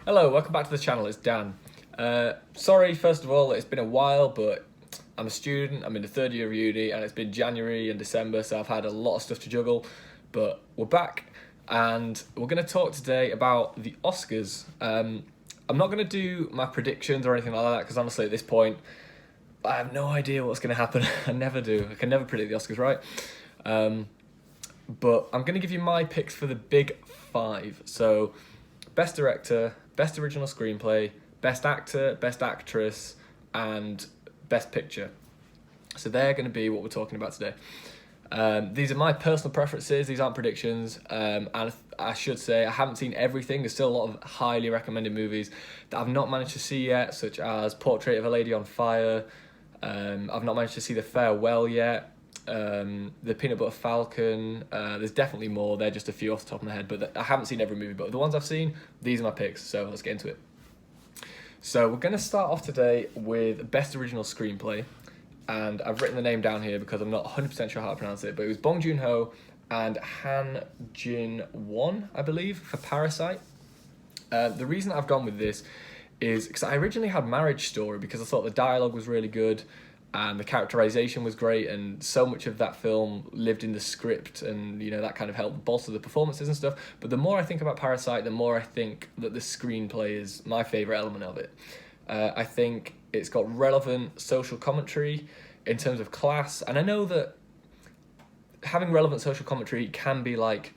Hello, welcome back to the channel, it's Dan. Sorry, first of all, it's been a while, but I'm a student, I'm in the third year of uni, and it's been January and December, so I've had a lot of stuff to juggle, but we're back, and we're going to talk today about the Oscars. I'm not going to do my predictions or anything like that, because honestly, at this point, I have no idea what's going to happen. I never do. I can never predict the Oscars, right? But I'm going to give you my picks for the big five. So, Best Director, Best Original Screenplay, Best Actor, Best Actress, and Best Picture. So they're going to be what we're talking about today. These are my personal preferences. These aren't predictions. And I should say I haven't seen everything. There's still a lot of highly recommended movies that I've not managed to see yet, such as Portrait of a Lady on Fire. I've not managed to see The Farewell yet. The Peanut Butter Falcon. There's definitely more. They're just a few off the top of my head, but I haven't seen every movie. But the ones I've seen, these are my picks. So let's get into it. So we're going to start off today with Best Original Screenplay. And I've written the name down here because I'm not 100% sure how to pronounce it, but it was Bong Joon-ho and Han Jin-won, I believe, for Parasite. The reason I've gone with this is because I originally had Marriage Story because I thought the dialogue was really good and the characterization was great, and so much of that film lived in the script, and that kind of helped bolster the performances and stuff. But the more I think about Parasite, the more I think that the screenplay is my favorite element of it. I think it's got relevant social commentary in terms of class, and I know that having relevant social commentary can be like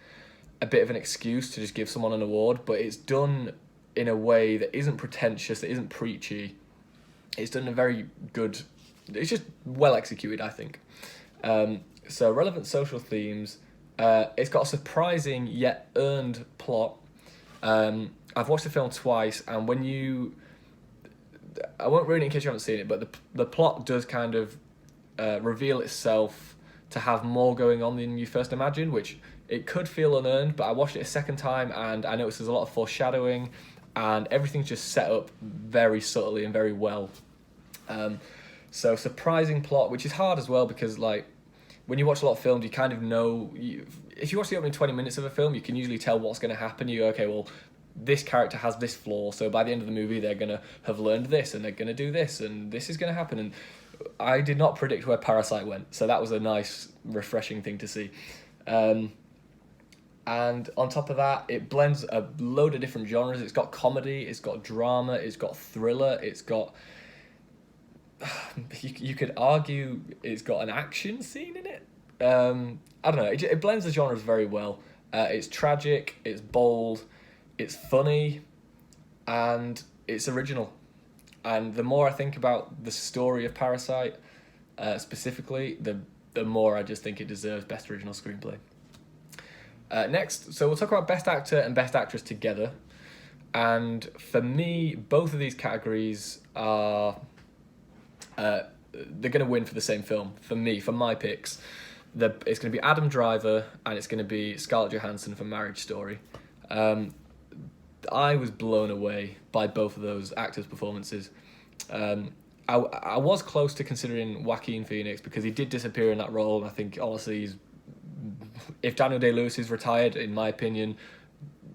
a bit of an excuse to just give someone an award, but it's done in a way that isn't pretentious, that isn't preachy. It's done in a very good, it's just well executed, I think. So relevant social themes. It's got a surprising yet earned plot. I've watched the film twice, and I won't ruin it in case you haven't seen it, but the plot does kind of reveal itself to have more going on than you first imagined, which it could feel unearned, but I watched it a second time and I noticed there's a lot of foreshadowing and everything's just set up very subtly and very well. So surprising plot, which is hard as well because when you watch a lot of films, you kind of know, if you watch the opening 20 minutes of a film, you can usually tell what's going to happen. You go, okay, well, this character has this flaw, so by the end of the movie they're going to have learned this and they're going to do this and this is going to happen. And I did not predict where Parasite went, so that was a nice, refreshing thing to see. And on top of that, it blends a load of different genres. It's got comedy, it's got drama, it's got thriller, it's got... You could argue it's got an action scene in it. I don't know, it blends the genres very well. It's tragic, it's bold, it's funny, and it's original. And the more I think about the story of Parasite, specifically, the more I just think it deserves Best Original Screenplay. Next, so we'll talk about Best Actor and Best Actress together. And for me, both of these categories are... they're going to win for the same film. For me, for my picks, it's going to be Adam Driver and it's going to be Scarlett Johansson for Marriage Story. I was blown away by both of those actors' performances. I was close to considering Joaquin Phoenix because he did disappear in that role, and I think honestly, if Daniel Day-Lewis is retired, in my opinion,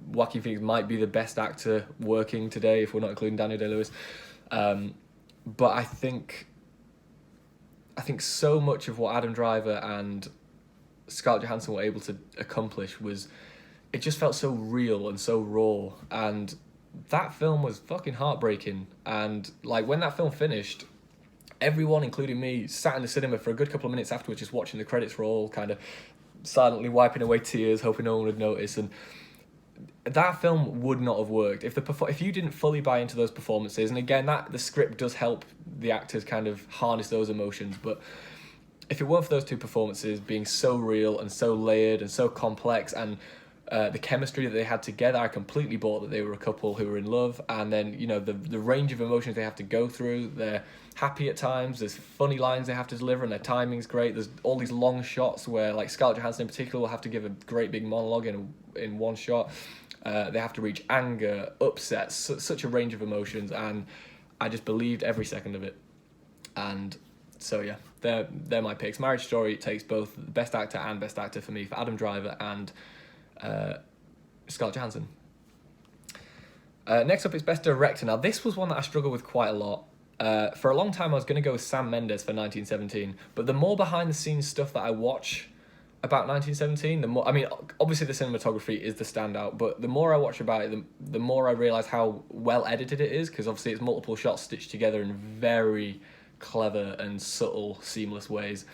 Joaquin Phoenix might be the best actor working today if we're not including Daniel Day-Lewis. But I think so much of what Adam Driver and Scarlett Johansson were able to accomplish it just felt so real and so raw, and that film was fucking heartbreaking. And when that film finished, everyone, including me, sat in the cinema for a good couple of minutes afterwards just watching the credits roll, kind of silently wiping away tears, hoping no one would notice. And that film would not have worked if you didn't fully buy into those performances. And again, the script does help the actors kind of harness those emotions, but if it weren't for those two performances being so real and so layered and so complex, and the chemistry that they had together, I completely bought that they were a couple who were in love. And then the range of emotions they have to go through. They're happy at times, there's funny lines they have to deliver, and their timing's great. There's all these long shots where Scarlett Johansson in particular will have to give a great big monologue in one shot. They have to reach anger, upset, such a range of emotions, and I just believed every second of it. And so yeah, they're my picks. Marriage Story takes both Best Actor and Best Actor for me, for Adam Driver and Scarlett Johansson. Next up is Best Director. Now, this was one that I struggled with quite a lot. For a long time, I was going to go with Sam Mendes for 1917, but the more behind-the-scenes stuff that I watch about 1917, the more... I mean, obviously the cinematography is the standout, but the more I watch about it, the more I realise how well edited it is, because obviously it's multiple shots stitched together in very clever and subtle, seamless ways,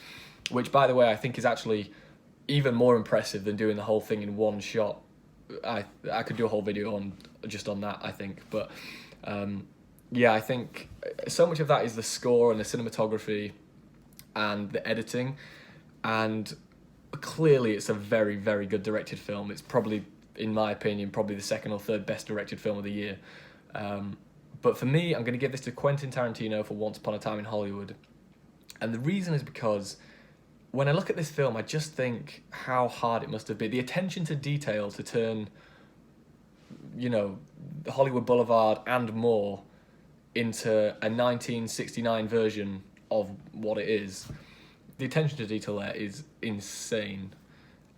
which, by the way, I think is actually even more impressive than doing the whole thing in one shot. I could do a whole video on that, I think, but yeah, I think so much of that is the score and the cinematography and the editing, and clearly it's a very, very good directed film. It's probably, in my opinion, probably the second or third best directed film of the year. But for me, I'm going to give this to Quentin Tarantino for Once Upon a Time in Hollywood, and the reason is because when I look at this film, I just think how hard it must have been. The attention to detail to turn, you know, Hollywood Boulevard and more into a 1969 version of what it is. The attention to detail there is insane.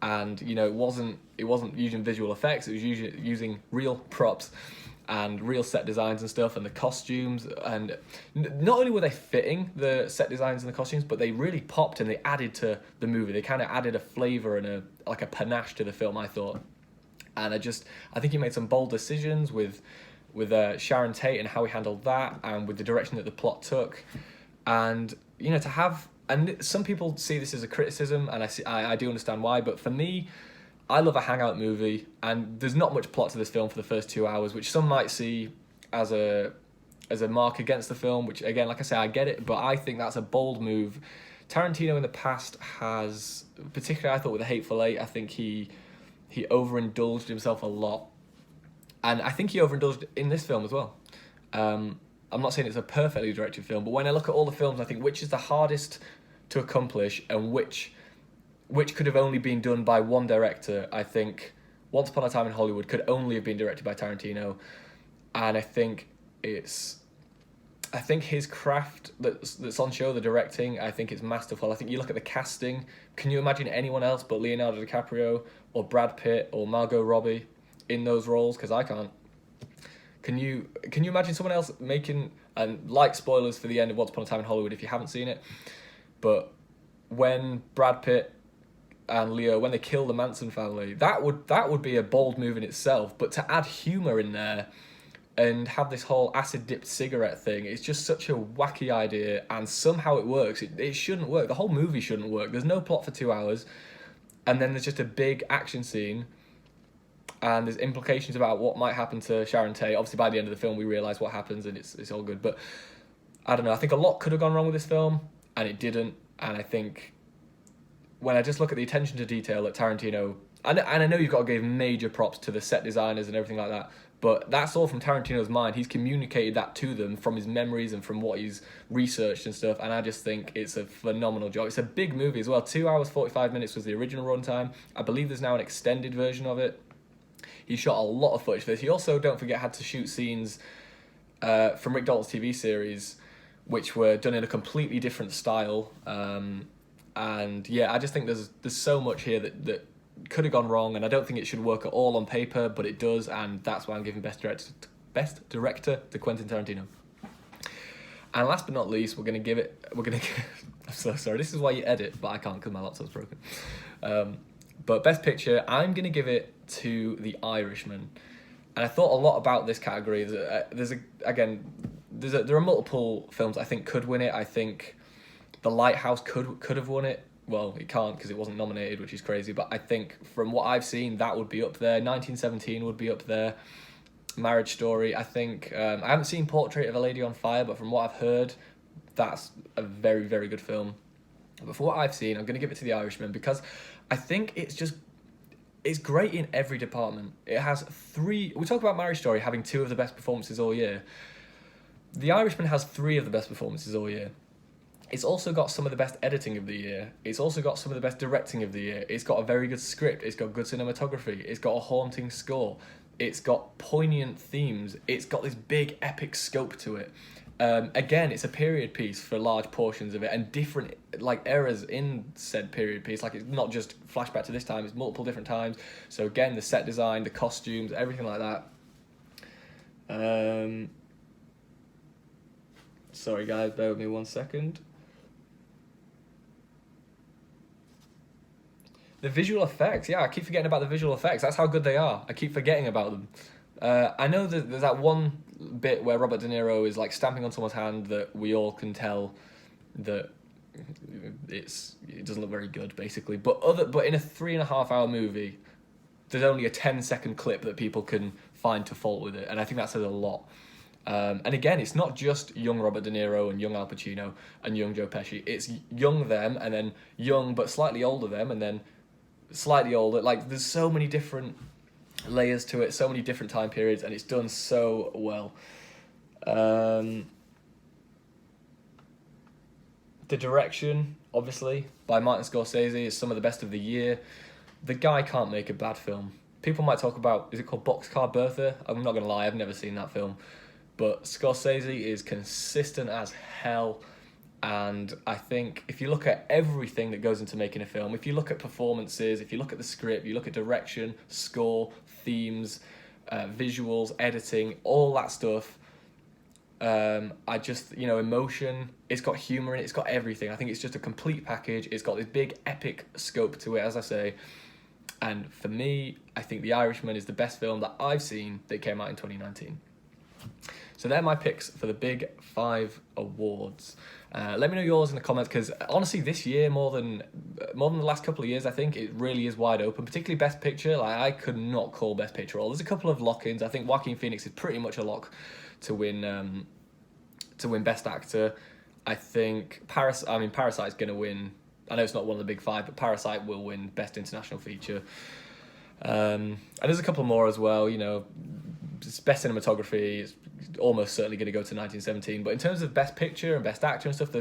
And, you know, it wasn't using visual effects, it was using real props and real set designs and stuff, and the costumes, and not only were they fitting, the set designs and the costumes, but they really popped and they added to the movie. They kind of added a flavour and a panache to the film, I thought. And I think he made some bold decisions with Sharon Tate and how he handled that, and with the direction that the plot took. And, you know, to have... And some people see this as a criticism, and I do understand why, but for me, I love a hangout movie, and there's not much plot to this film for the first 2 hours, which some might see as a mark against the film, which, again, like I say, I get it, but I think that's a bold move. Tarantino in the past has, particularly I thought with The Hateful Eight, I think he overindulged himself a lot, and I think he overindulged in this film as well. I'm not saying it's a perfectly directed film, but when I look at all the films, I think which is the hardest to accomplish and which could have only been done by one director, I think Once Upon a Time in Hollywood could only have been directed by Tarantino. And I think his craft that's on show, the directing, I think it's masterful. I think you look at the casting, can you imagine anyone else but Leonardo DiCaprio or Brad Pitt or Margot Robbie in those roles? Because I can't. Can you imagine someone else making, and like spoilers for the end of Once Upon a Time in Hollywood if you haven't seen it, but when Brad Pitt and Leo, when they kill the Manson family, that would be a bold move in itself, but to add humour in there and have this whole acid-dipped cigarette thing, it's just such a wacky idea, and somehow it works. It shouldn't work. The whole movie shouldn't work. There's no plot for 2 hours, and then there's just a big action scene, and there's implications about what might happen to Sharon Tate. Obviously, by the end of the film, we realise what happens, and it's all good. But I don't know. I think a lot could have gone wrong with this film, and it didn't. And I think when I just look at the attention to detail that Tarantino... And I know you've got to give major props to the set designers and everything like that, but that's all from Tarantino's mind. He's communicated that to them from his memories and from what he's researched and stuff, and I just think it's a phenomenal job. It's a big movie as well. 2 hours, 45 minutes was the original runtime. I believe there's now an extended version of it. He shot a lot of footage for this. He also, don't forget, had to shoot scenes from Rick Dalton's TV series, which were done in a completely different style. And yeah, I just think there's so much here that could have gone wrong, and I don't think it should work at all on paper, but it does, and that's why I'm giving Best Director to Quentin Tarantino. And last but not least, we're gonna give I'm so sorry, this is why you edit, but I can't because my laptop's broken. But Best Picture, I'm gonna give it to The Irishman, and I thought a lot about this category. There are multiple films I think could win it. I think The Lighthouse could have won it. Well, it can't because it wasn't nominated, which is crazy. But I think from what I've seen, that would be up there. 1917 would be up there. Marriage Story, I think. I haven't seen Portrait of a Lady on Fire, but from what I've heard, that's a very, very good film. But for what I've seen, I'm going to give it to The Irishman because I think it's great in every department. It has we talk about Marriage Story having 2 of the best performances all year. The Irishman has 3 of the best performances all year. It's also got some of the best editing of the year. It's also got some of the best directing of the year. It's got a very good script. It's got good cinematography. It's got a haunting score. It's got poignant themes. It's got this big epic scope to it. Again, it's a period piece for large portions of it, and different eras in said period piece. Like, it's not just flashback to this time, it's multiple different times. So again, the set design, the costumes, everything like that. Sorry guys, bear with me 1 second. The visual effects, yeah, I keep forgetting about the visual effects. That's how good they are. I keep forgetting about them. I know that there's that one bit where Robert De Niro is like stamping on someone's hand that we all can tell that it doesn't look very good, basically. But in a 3.5 hour movie, there's only a 10-second clip that people can find to fault with it, and I think that says a lot. And again, it's not just young Robert De Niro and young Al Pacino and young Joe Pesci. It's young them, and then young but slightly older them, and then slightly older. Like, there's so many different layers to it, so many different time periods, and it's done so well. The direction, obviously, by Martin Scorsese is some of the best of the year. The guy can't make a bad film. People might talk about, is it called Boxcar Bertha? I'm not going to lie, I've never seen that film. But Scorsese is consistent as hell. And I think if you look at everything that goes into making a film, if you look at performances, if you look at the script, you look at direction, score, themes, visuals, editing, all that stuff, I just, emotion, it's got humour in it, it's got everything. I think it's just a complete package. It's got this big epic scope to it, as I say. And for me, I think The Irishman is the best film that I've seen that came out in 2019. So they're my picks for the big 5 awards. Let me know yours in the comments, because honestly, this year, more than the last couple of years, I think it really is wide open, particularly Best Picture. Like, I could not call Best Picture all. There's a couple of lock-ins. I think Joaquin Phoenix is pretty much a lock to win Best Actor. I think Parasite's going to win. I know it's not one of the big 5, but Parasite will win Best International Feature. And there's a couple more as well, Best Cinematography is almost certainly going to go to 1917. But in terms of Best Picture and Best Actor and stuff,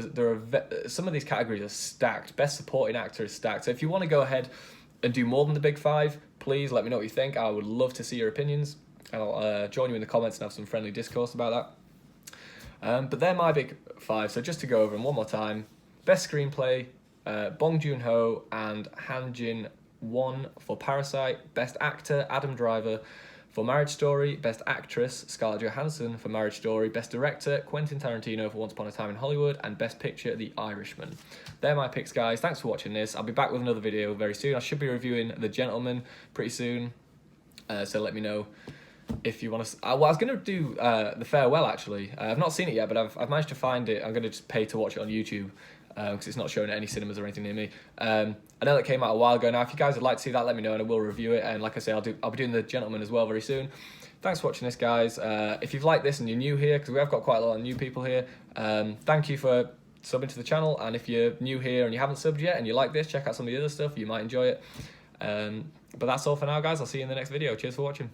some of these categories are stacked. Best Supporting Actor is stacked. So if you want to go ahead and do more than the big 5, please let me know what you think. I would love to see your opinions. And I'll join you in the comments and have some friendly discourse about that. But they're my big 5. So just to go over them one more time. Best Screenplay, Bong Joon-ho and Han Jin-won for Parasite. Best Actor, Adam Driver for Marriage Story. Best Actress, Scarlett Johansson for Marriage Story. Best Director, Quentin Tarantino for Once Upon a Time in Hollywood. And Best Picture, The Irishman. They're my picks, guys. Thanks for watching this. I'll be back with another video very soon. I should be reviewing The Gentleman pretty soon. So let me know if you want to... Well, I was going to do The Farewell, actually. I've not seen it yet, but I've managed to find it. I'm going to just pay to watch it on YouTube, because it's not shown at any cinemas or anything near me. I know that came out a while ago now. If you guys would like to see that, let me know and I will review it. And like I say, I'll be doing The Gentleman as well very soon. Thanks for watching this, guys. If you've liked this and you're new here, because we have got quite a lot of new people here, thank you for subbing to the channel. And if you're new here and you haven't subbed yet and you like this, check out some of the other stuff. You might enjoy it. But that's all for now, guys. I'll see you in the next video. Cheers for watching.